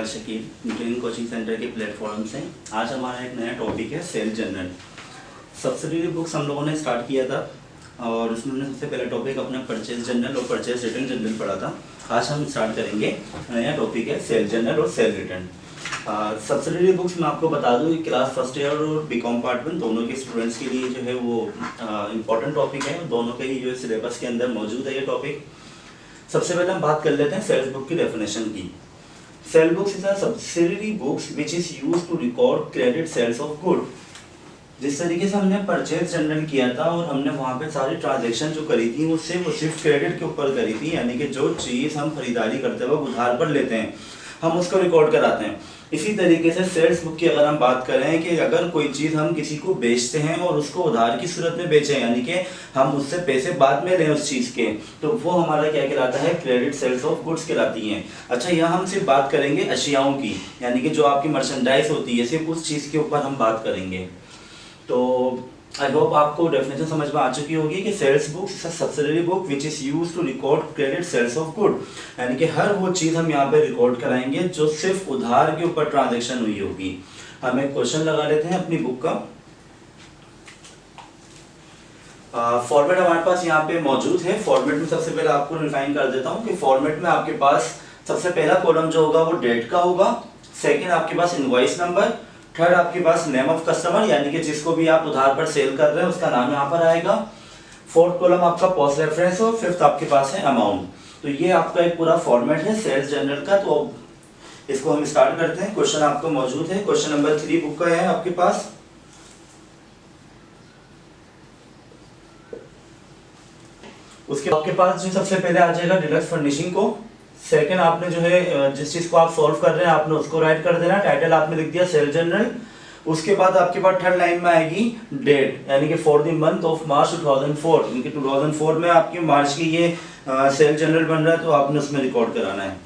Shakeel nutrient coaching centre के platform से। आज हमारा एक नया टॉपिक है सेल्स जर्नल। सब्सिडरी बुक्स हम लोगों ने स्टार्ट किया था और उसमें हमने सबसे पहला टॉपिक अपना परचेज जर्नल और परचेज रिटर्न जर्नल पढ़ा था। आज हम स्टार्ट करेंगे नया टॉपिक है सेल जर्नल और सेल रिटर्न। सब्सिडरी बुक्स मैं आपको बता दूं कि क्लास फर्स्ट ईयर और बीकॉम पार्ट 1 दोनों के स्टूडेंट्स के लिए जो है वो इम्पोर्टेंट टॉपिक है। दोनों के ही जो सिलेबस के अंदर मौजूद है ये टॉपिक। सबसे पहले हम बात कर लेते हैं सेल्स बुक की डेफिनेशन की। Sale books is a subsidiary books which is used to record credit sales of good. जिस तरीके से हमने परचेज जर्नल किया था और हमने वहाँ पे सारी ट्रांजैक्शन जो करी थी उससे वो सिर्फ क्रेडिट के ऊपर करी थी, यानी कि जो चीज़ हम खरीदारी करते वक्त उधार पर लेते हैं हम उसको रिकॉर्ड कराते हैं। इसी तरीके से सेल्स बुक की अगर हम बात करें कि अगर कोई चीज़ हम किसी को बेचते हैं और उसको उधार की सूरत में बेचें, यानी कि हम उससे पैसे बाद में लें उस चीज़ के, तो वो हमारा क्या कहलाता है, क्रेडिट सेल्स ऑफ गुड्स कहलाती हैं। अच्छा, यहाँ हम सिर्फ बात करेंगे अशियाओं की, यानी कि जो आपकी मर्चेंडाइज होती है, सिर्फ उस चीज़ के ऊपर हम बात करेंगे। तो आई होप आपको डेफिनेशन समझ में आ चुकी होगी कि sales book is a subsidiary book which is used to record credit sales of good, यानी कि हर वो चीज़ हम यहाँ पे रिकॉर्ड कराएंगे जो सिर्फ उधार के ऊपर ट्रांजैक्शन हुई होगी। हम एक क्वेश्चन लगा लेते हैं अपनी बुक का। फॉर्मेट हमारे पास यहाँ पे मौजूद है। फॉर्मेट में सबसे पहले आपको डिफाइन कर देता हूँ कि फॉर्मेट में आपके पास सबसे पहला कॉलम जो होगा वो डेट का होगा, सेकेंड आपके पास इनवॉइस नंबर, थर्ड आपके पास नेम ऑफ कस्टमर, यानी कि जिसको भी आप उधार पर सेल कर रहे हैं उसका नाम यहाँ पर आएगा, फोर्थ कॉलम आपका पोस्ट रेफरेंस और फिफ्थ आपके पास है अमाउंट। तो ये आपका एक पूरा फॉर्मेट है सेल्स जर्नल का। तो इसको हम स्टार्ट करते हैं। क्वेश्चन आपको मौजूद है, क्वेश्चन नंबर 3 बुक का है आपके पास। उसके आपके पास जो सबसे पहले आ जाएगा डिलक्स फर्निशिंग को। सेकंड आपने जो है जिस चीज को आप सॉल्व कर रहे हैं आपने उसको राइट कर देना, टाइटल आपने लिख दिया सेल जर्नल। उसके बाद आपके पास थर्ड लाइन में आएगी डेट, यानी कि for the month of March 2004, यानी कि 2004 में आपकी मार्च की ये सेल जर्नल बन रहा है तो आपने उसमें रिकॉर्ड कराना है।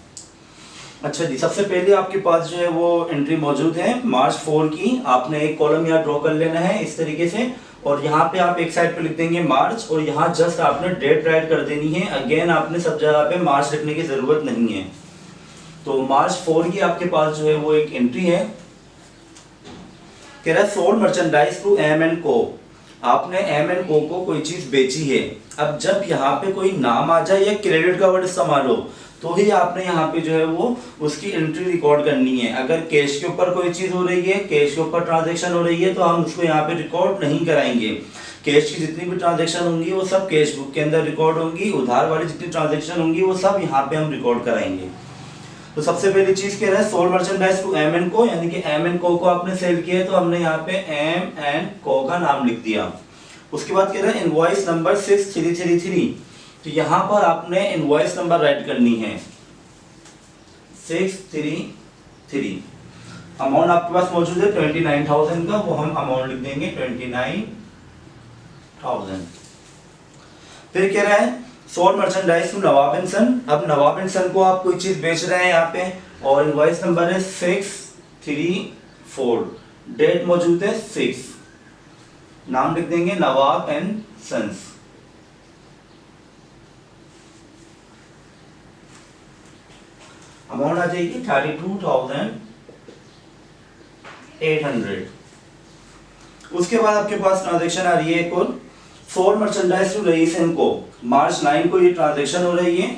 अच्छा जी, सबसे पहले आपके पास जो है वो एंट्री मौजूद है मार्च 4 की। आपने एक कॉलम यहाँ ड्रॉ कर लेना है इस तरीके से, और यहाँ पे आप एक साइड पे लिख देंगे मार्च और यहाँ जस्ट आपने डेट राइट कर देनी है। अगेन आपने सब जगह पे मार्च लिखने की जरूरत नहीं है। तो मार्च 4 की आपके पास जो है वो एक एंट्री है, कह रहा है sold merchandise to M and co. आपने एम एंड को कोई चीज बेची है। अब जब यहाँ पे कोई नाम आ जाए या क्रेडिट का वर्ड इस्तेमाल हो तो ही आपने यहाँ पे जो है वो उसकी एंट्री रिकॉर्ड करनी है। अगर कैश के ऊपर कोई चीज हो रही है, कैश के ऊपर ट्रांजैक्शन हो रही है, तो हम उसको यहाँ पे रिकॉर्ड नहीं कराएंगे। कैश की जितनी भी ट्रांजैक्शन होंगी वो सब कैश बुक के अंदर रिकॉर्ड होंगी, उधार वाली जितनी ट्रांजैक्शन होंगी वो सब यहाँ पे हम रिकॉर्ड कराएंगे। तो सबसे पहली चीज कह रहा है sold merchandise to M and co, यानी कि एम एंड को आपने सेल किया है तो हमने यहाँ पे एम एंड को का नाम लिख दिया। उसके बाद कह रहा है इनवॉइस नंबर 6333, तो यहाँ पर आपने इनवॉइस नंबर राइट करनी है 633। अमाउंट आपके पास मौजूद है 29,000 का, वो हम अमाउंट लिख देंगे 29,000। फिर कह रहा है sold merchandise to Nawab and son. अब नवाब एंड सन को आप कोई चीज बेच रहे हैं यहाँ पे और इनवॉइस नंबर है 634, डेट मौजूद है 6, नाम लिख देंगे नवाब एंड सन्स। अमाउंट आ जाएगी 32,800। उसके बाद आपके पास ट्रांजैक्शन आ रही है एक और, sold merchandise to Raees and co. March 9 को ये ट्रांजैक्शन हो रही है,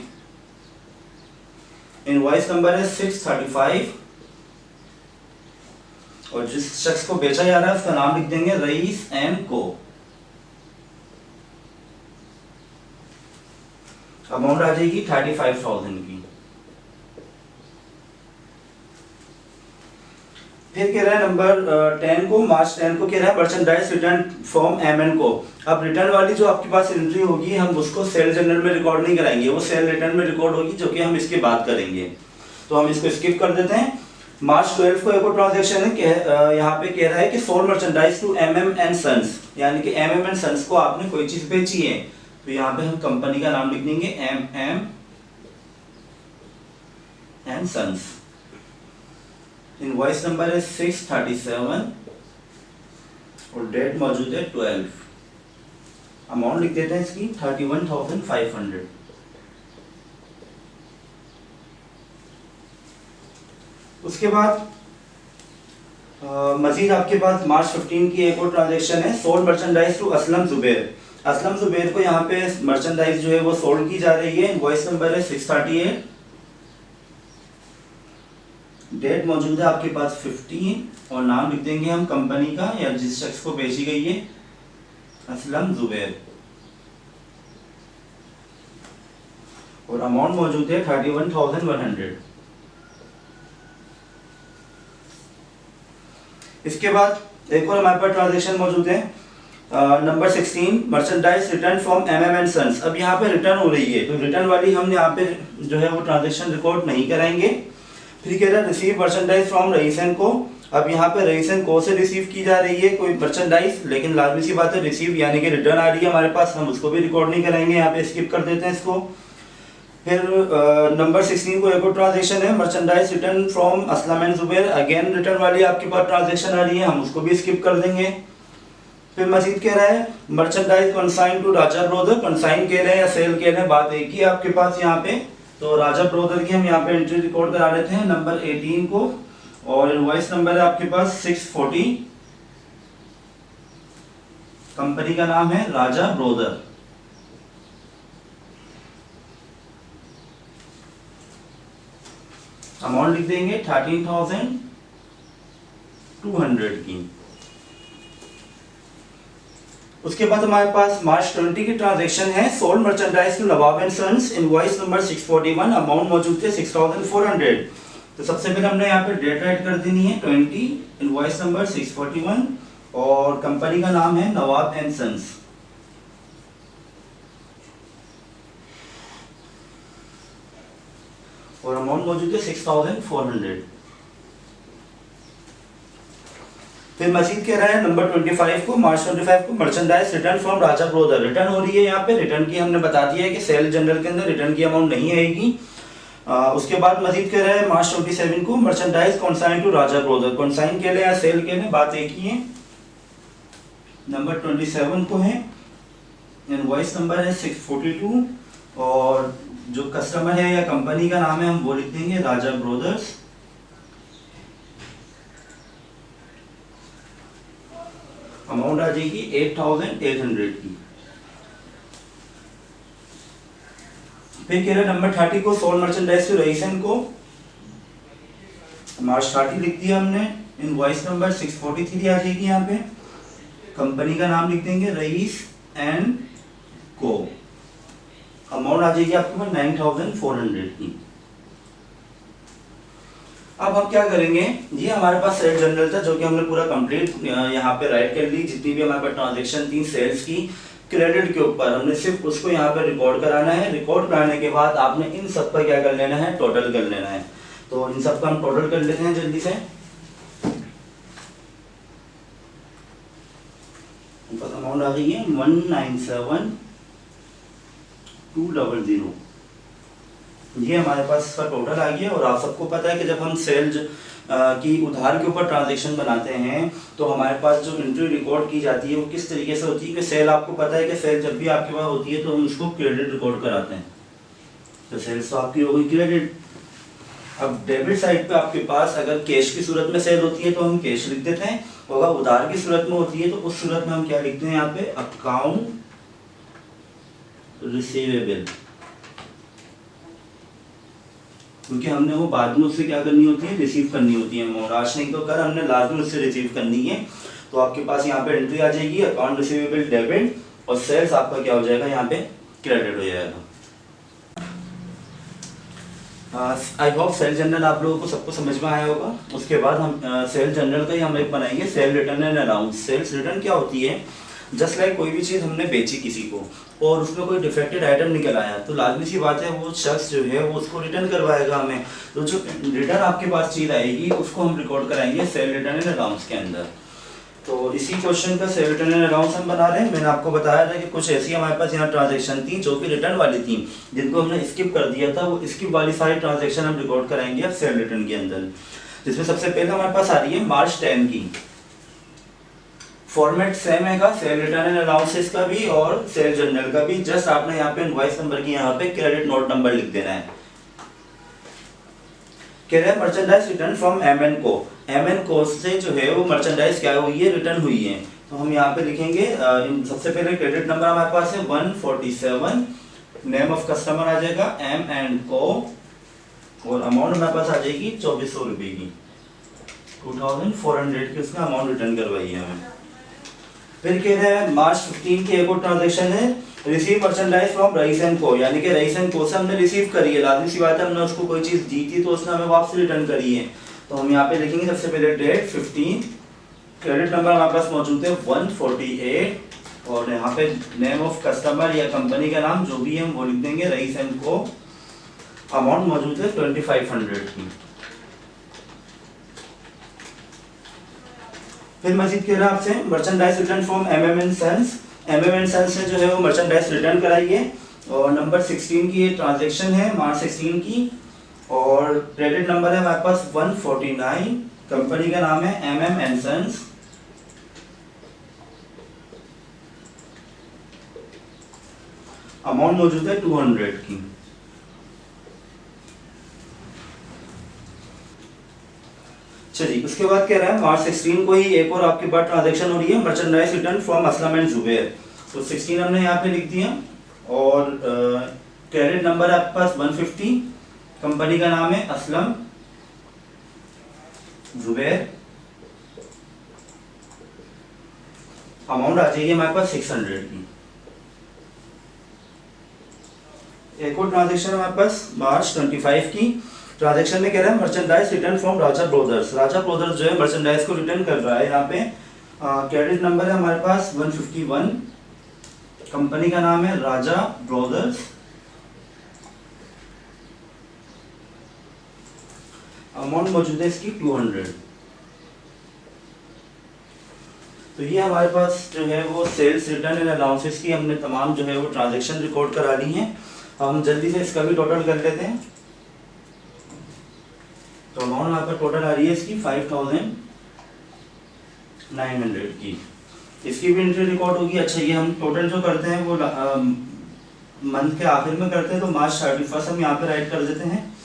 इनवॉइस नंबर है 635 और जिस शख्स को बेचा जा रहा है उसका नाम लिख देंगे रईस एंड को। अमाउंट आ जाएगी 35,000 की। फिर कह रहा है नंबर 10 को, मार्च 10 को कह रहा है merchandise return from M and co. अब रिटर्न वाली जो आपके पास एंट्री होगी हम उसको सेल जर्नल में रिकॉर्ड नहीं कराएंगे, वो सेल रिटर्न में रिकॉर्ड होगी जो कि हम इसकी बात करेंगे। तो हम इसको स्किप कर देते हैं। मार्च 12 को एक और ट्रांजैक्शन है, यहाँ पे कह रहा है कि sold merchandise to M and sons, यानी कि एम एंड सन्स को आपने कोई चीज बेची है तो यहाँ पे हम कंपनी का नाम लिख देंगे M and sons. Invoice number है 637 और डेट मौजूद है 12। अमाउंट लिख देते हैं इसकी 31,500। उसके बाद मजीद आपके पास मार्च 15 की एक और ट्रांजेक्शन है, sold merchandise to Aslam Zubair. Aslam Zubair को यहाँ पे मर्चेंडाइज जो है वो सोल्ड की जा रही है। इनवॉइस नंबर है 638, डेट मौजूद है आपके पास 15 और नाम लिख देंगे हम कंपनी का या जिस शख्स को बेची गई है, असलम जुबैर, और अमाउंट मौजूद है 31,100। इसके बाद एक और हमारे पास ट्रांजेक्शन मौजूद है, number 16, merchandise return from MM and sons. अब यहाँ पे रिटर्न हो रही है, तो रिटर्न वाली हम यहाँ पे जो है वो ट्रांजेक्शन रिकॉर्ड नहीं कराएंगे। फिर कह रहा है receive merchandise from Raees and co. अब यहाँ पे रईस एंड को से रिसीव की जा रही है कोई मर्चेंडाइज, लेकिन लाजमी सी बात है रिसीव यानी कि रिटर्न आ रही है हमारे पास, हम उसको भी रिकॉर्ड नहीं कराएंगे, यहाँ पे स्किप कर देते हैं इसको। फिर नंबर 16 को एक और ट्रांजेक्शन है, merchandise return from Aslam and Zubair. Again return वाली आपके पास ट्रांजेक्शन आ रही है, हम उसको भी स्किप कर देंगे। फिर मजीद कह रहा है merchandise consign to Raja brother. Consign कह रहे हैं या सेल कह रहे हैं, बात एक ही है आपके पास यहाँ पे। तो राजा ब्रोदर की हम यहाँ पे एंट्री रिकॉर्ड करा लेते हैं नंबर 18 को, और इनवॉइस नंबर है आपके पास 640, कंपनी का नाम है राजा ब्रोदर। अमाउंट लिख देंगे 13,200 की। उसके बाद हमारे पास मार्च 20 की ट्रांजैक्शन है, sold merchandise to Nawab and sons. Invoice number 641, amount मौजूद थे 6,400। तो सबसे पहले हमने यहाँ पे डेट राइट कर देनी है 20, इनवॉइस नंबर 641 और कंपनी का नाम है नवाब एंड सन्स। और अमाउंट मौजूद है 6,400। फिर मजीद कह रहा है नंबर 25 को, मार्च 25 को merchandise return from Raja brother. Return हो रही है यहाँ पे, रिटर्न की हमने बता दिया है कि सेल जनरल के अंदर रिटर्न की अमाउंट नहीं आएगी। उसके बाद मजीद कह रहा है मार्च 27 को मर्चेंडाइज कॉन्साइन टू राजा ब्रोदर। कॉन्साइन के लिए या सेल के लिए बात एक ही है। नंबर 27 को है, इनवॉइस नंबर है 642 और जो कस्टमर है या कंपनी का नाम है हम वो लिख देंगे राजा ब्रोदर्स। अमाउंट आ जाएगी 8,800 की। फिर कह रहे नंबर 30 को sold merchandise to Raees and co, March 30 लिख दिया हमने। इनवॉइस नंबर 643 आ जाएगी यहाँ पे, कंपनी का नाम लिख देंगे रईस एंड को। अमाउंट आ जाएगी आपके पास 9,400 की। अब हम क्या करेंगे, ये हमारे पास सेल जनरल था जो कि हमने पूरा कंप्लीट यहाँ पे राइट कर ली। जितनी भी हमारे पास ट्रांजैक्शन थी सेल्स की क्रेडिट के ऊपर, हमने सिर्फ उसको यहाँ पे रिकॉर्ड कराना है। रिकॉर्ड कराने के बाद आपने इन सब का क्या कर लेना है, टोटल कर लेना है। तो इन सब का हम टोटल कर लेते हैं जल्दी से। अमाउंट आ गई है 197,200। ये हमारे पास इसका टोटल आ गया। और आप सबको पता है कि जब हम सेल की उधार के ऊपर ट्रांजैक्शन बनाते हैं तो हमारे पास जो एंट्री रिकॉर्ड की जाती है वो किस तरीके से होती है कि सेल, आपको पता है कि सेल जब भी आपके पास होती है तो हम उसको क्रेडिट रिकॉर्ड कराते हैं। तो सेल्स तो आपकी हो गई क्रेडिट। अब डेबिट साइड पे आपके पास अगर कैश की सूरत में सेल होती है तो हम कैश लिख देते हैं, और अगर उधार की सूरत में होती है तो उस सूरत में हम क्या लिखते हैं यहाँ पे, अकाउंट रिसीवेबल, क्योंकि हमने वो बाद में उससे क्या करनी होती है, रिसीव करनी होती है अमाउंट। आज नहीं तो कल हमने लाजमी उससे रिसीव करनी है। तो आपके पास यहाँ पे एंट्री आ जाएगी अकाउंट रिसीवेबल डेबिट, और सेल्स आपका क्या हो जाएगा यहाँ पे क्रेडिट हो जाएगा। आई होप सेल जनरल आप लोगों को सबको समझ में आया होगा। उसके बाद हम सेल जनरल का ही हम एक बनाएंगे sale return and allowance. Sales return क्या होती है, जस्ट लाइक कोई भी चीज़ हमने बेची किसी को और उसमें कोई डिफेक्टेड आइटम निकल आया तो लाजमी सी बात है वो शख्स जो है वो उसको रिटर्न करवाएगा हमें। तो जो रिटर्न आपके पास चीज़ आएगी उसको हम रिकॉर्ड कराएंगे सेल रिटर्न एंड अलाउंस के अंदर। तो इसी क्वेश्चन का सेल रिटर्न एंड अलाउंस हम बना रहे हैं। मैंने आपको बताया था कि कुछ ऐसी हमारे पास यहाँ ट्रांजेक्शन थी जो कि रिटर्न वाली थी, जिनको हमने स्किप कर दिया था। वो स्किप वाली सारी ट्रांजेक्शन हम रिकॉर्ड कराएंगे अब सेल रिटर्न के अंदर, जिसमें सबसे पहले हमारे पास आ रही है मार्च 10 की। फॉर्मेट सेम है का, सेल रिटर्न एंड अलाउंसेस का भी और सेल जनरल का भी। जस्ट आपने यहाँ पे इनवॉइस नंबर की यहाँ पे क्रेडिट नोट नंबर लिख देना है। कह रहे हैं मर्चेंडाइज रिटर्न फ्रॉम एमएन को, एमएन को से जो है वो मर्चेंडाइज क्या हुई है, रिटर्न हुई है। तो हम यहाँ पे लिखेंगे सबसे पहले क्रेडिट नंबर हमारे पास है 147, नेम ऑफ कस्टमर आ जाएगा एम एंड को, और अमाउंट हमारे पास आ जाएगी 2400 रुपये की, 2400 की उसका अमाउंट रिटर्न करवाई है हमें। फिर कह रहे हैं मार्च 15 की एक और ट्रांजेक्शन है, receive merchandise from Raees and co, यानी कि रईस एंड को से हमने रिसीव करी है, लाजमी सी बात है हमने उसको कोई चीज दी थी तो उसने हमें वापस रिटर्न करी है। तो हम यहाँ पे लिखेंगे सबसे पहले डेट 15, क्रेडिट नंबर हमारे पास मौजूद है 148, और यहाँ पे नेम ऑफ कस्टमर या कंपनी का नाम जो भी है हम वो लिख देंगे रईस एंड को, अमाउंट मौजूद है 2500 की। फिर मजीद कह रहा है आपसे merchandise return from MM and Sons, MM and Sons ने जो है वो मर्चेंडाइज रिटर्न कराई है, और नंबर 16 की ये ट्रांजैक्शन है मार्च 16 की, और क्रेडिट नंबर है हमारे पास 149, कंपनी का नाम है एमएम एंड सन्स, अमाउंट मौजूद है 200 की। चलिए उसके बाद कह रहा है मार्च 16 को ही एक और आपके पास ट्रांजैक्शन हो रही है, merchandise return from Aslam and Zubair, तो 16 हमने यहाँ पे लिख दिया, और क्रेडिट नंबर है आपके पास 150, कंपनी का नाम है असलम जुबैर, अमाउंट आ जाएगी हमारे पास 600 की। एक और ट्रांजैक्शन हमारे पास मार्च 25 की, ट्रांजैक्शन में कह रहा है merchandise return from Raja brothers, Raja brothers जो है मर्चेंडाइज को रिटर्न कर रहा है। यहाँ पे क्रेडिट नंबर है हमारे पास 151, कंपनी का नाम है राजा ब्रोदर्स, अमाउंट मौजूद है इसकी 200। तो ये हमारे पास जो है वो सेल्स रिटर्न एंड अलाउंसेस की हमने तमाम जो है वो ट्रांजैक्शन रिकॉर्ड करा ली हैं। हम जल्दी से इसका भी टोटल कर लेते हैं। तो अमाउंट यहाँ पर टोटल आ रही है इसकी 5900 की, इसकी भी एंट्री रिकॉर्ड होगी। अच्छा ये हम टोटल जो करते हैं वो मंथ के आखिर में करते हैं, तो मार्च 31 हम यहाँ पे राइट कर देते हैं।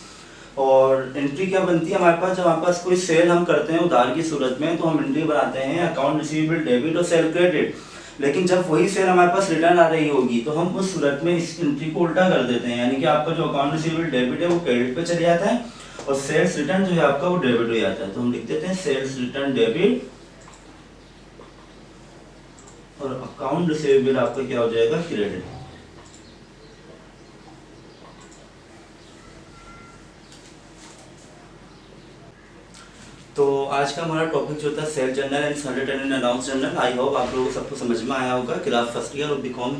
और एंट्री क्या बनती है हमारे पास, जब हमारे पास कोई सेल हम करते हैं उधार की सूरत में, तो हम एंट्री बनाते हैं अकाउंट रिसीवेबल डेबिट और सेल क्रेडिट। लेकिन जब वही सेल हमारे पास रिटर्न आ रही होगी तो हम उस सूरत में इस एंट्री को उल्टा कर देते हैं, यानी कि आपका जो अकाउंट रिसीवेबल डेबिट है वो क्रेडिट पे चले जाता है और सेल्स रिटर्न जो है आपका वो डेबिट हो जाता है। तो हम लिख देते हैं सेल्स रिटर्न डेबिट, और अकाउंट रिसीवेबल आपका क्या हो जाएगा, क्रेडिट। तो आज का हमारा टॉपिक जो था sale journal and salary return and allowance journal, I hope आप लोगों को सबको समझ में आया होगा। क्लास फर्स्ट ईयर और बीकॉम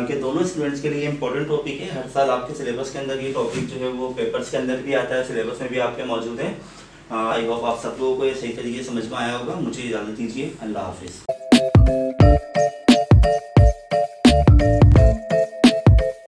के दोनों स्टूडेंट्स के लिए इंपॉर्टेंट टॉपिक है। हर साल आपके सिलेबस के अंदर ये टॉपिक जो है वो पेपर्स के अंदर भी आता है, सिलेबस में भी आपके मौजूद है। आई होप आप सब लोगों को ये सही तरीके से समझ में आया होगा। मुझे इजाज़त दीजिए, अल्लाह हाफिज़।